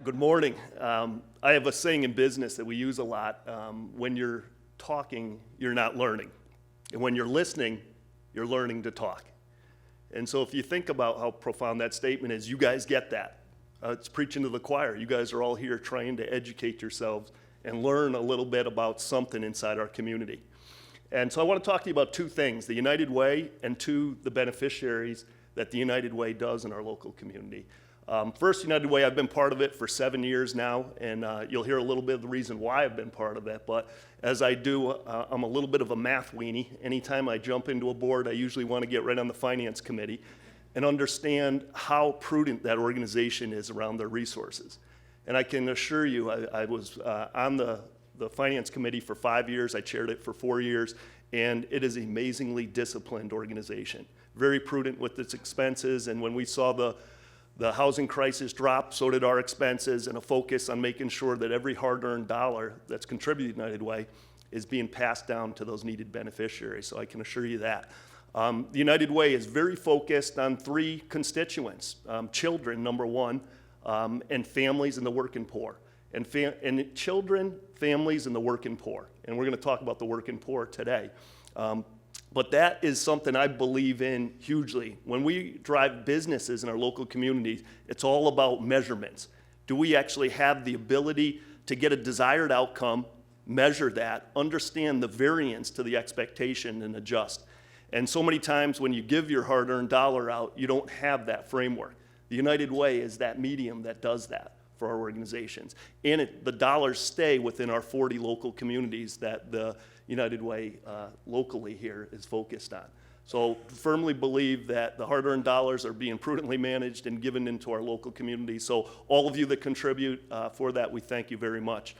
Good morning. I have a saying in business that we use a lot. When you're talking, you're not learning. And when you're listening, you're learning to talk. And so if you think about how profound that statement is, you guys get that. It's preaching to the choir. You guys are all here trying to educate yourselves and learn a little bit about something inside our community. And so I want to talk to you about two things, the United Way and the beneficiaries that the United Way does in our local community. First, United Way, I've been part of it for 7 years now, and you'll hear a little bit of the reason why I've been part of it. But as I do, I'm a little bit of a math weenie. Anytime I jump into a board, I usually want to get right on the finance committee and understand how prudent that organization is around their resources. And I can assure you, I was on the finance committee for 5 years. I chaired it for 4 years, and it is an amazingly disciplined organization. Very prudent with its expenses, and when we saw the housing crisis dropped, so did our expenses, and a focus on making sure that every hard-earned dollar that's contributed to United Way is being passed down to those needed beneficiaries, so I can assure you that. The United Way is very focused on three constituents, children, number one, and families and the working poor. And children, families, and the working poor. And we're going to talk about the working poor today. But that is something I believe in hugely. When we drive businesses in our local communities, it's all about measurements. Do we actually have the ability to get a desired outcome, measure that, understand the variance to the expectation, and adjust? And so many times when you give your hard-earned dollar out, you don't have that framework. The United Way is that medium that does that for our organizations. And the dollars stay within our 40 local communities that the United Way locally here is focused on. So firmly believe that the hard-earned dollars are being prudently managed and given into our local community. So all of you that contribute for that, we thank you very much.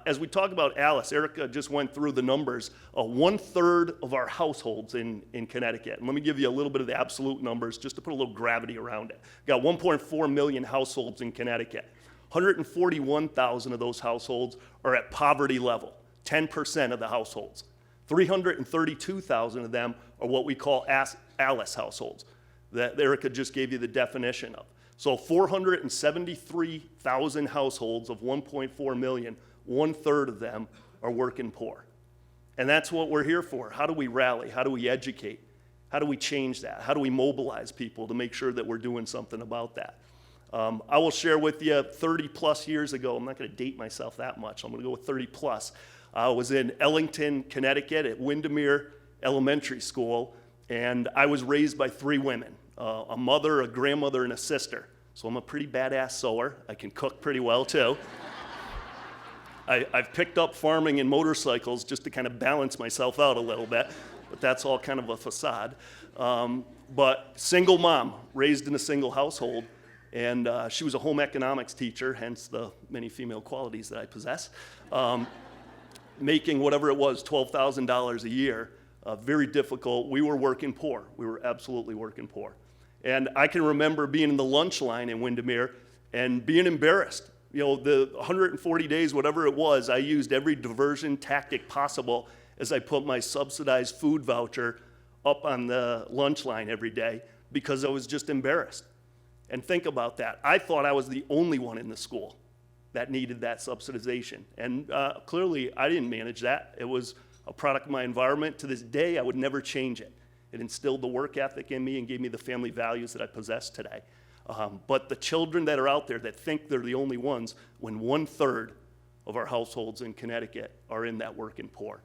As we talk about Alice, Erica just went through the numbers. 1/3 of our households in Connecticut, and let me give you a little bit of the absolute numbers just to put a little gravity around it. We've got 1.4 million households in Connecticut. 141,000 of those households are at poverty level, 10% of the households. 332,000 of them are what we call Alice households, that Erica just gave you the definition of. So 473,000 households of 1.4 million, 1/3 of them are working poor. And that's what we're here for. How do we rally? How do we educate? How do we change that? How do we mobilize people to make sure that we're doing something about that? I will share with you 30 plus years ago, I'm not going to date myself that much, I'm going to go with 30 plus. I was in Ellington, Connecticut at Windermere Elementary School, and I was raised by 3 women, a mother, a grandmother, and a sister. So I'm a pretty badass sewer. I can cook pretty well too. I've picked up farming and motorcycles just to kind of balance myself out a little bit, but that's all kind of a facade. But single mom, raised in a single household, and she was a home economics teacher, hence the many female qualities that I possess, making whatever it was, $12,000 a year. Very difficult. We were working poor. We were absolutely working poor. And I can remember being in the lunch line in Windermere and being embarrassed. You know, the 140 days, whatever it was, I used every diversion tactic possible as I put my subsidized food voucher up on the lunch line every day because I was just embarrassed. And think about that. I thought I was the only one in the school that needed that subsidization. And clearly, I didn't manage that. It was a product of my environment. To this day, I would never change it. It instilled the work ethic in me and gave me the family values that I possess today. But the children that are out there that think they're the only ones, when 1/3 of our households in Connecticut are in that working poor.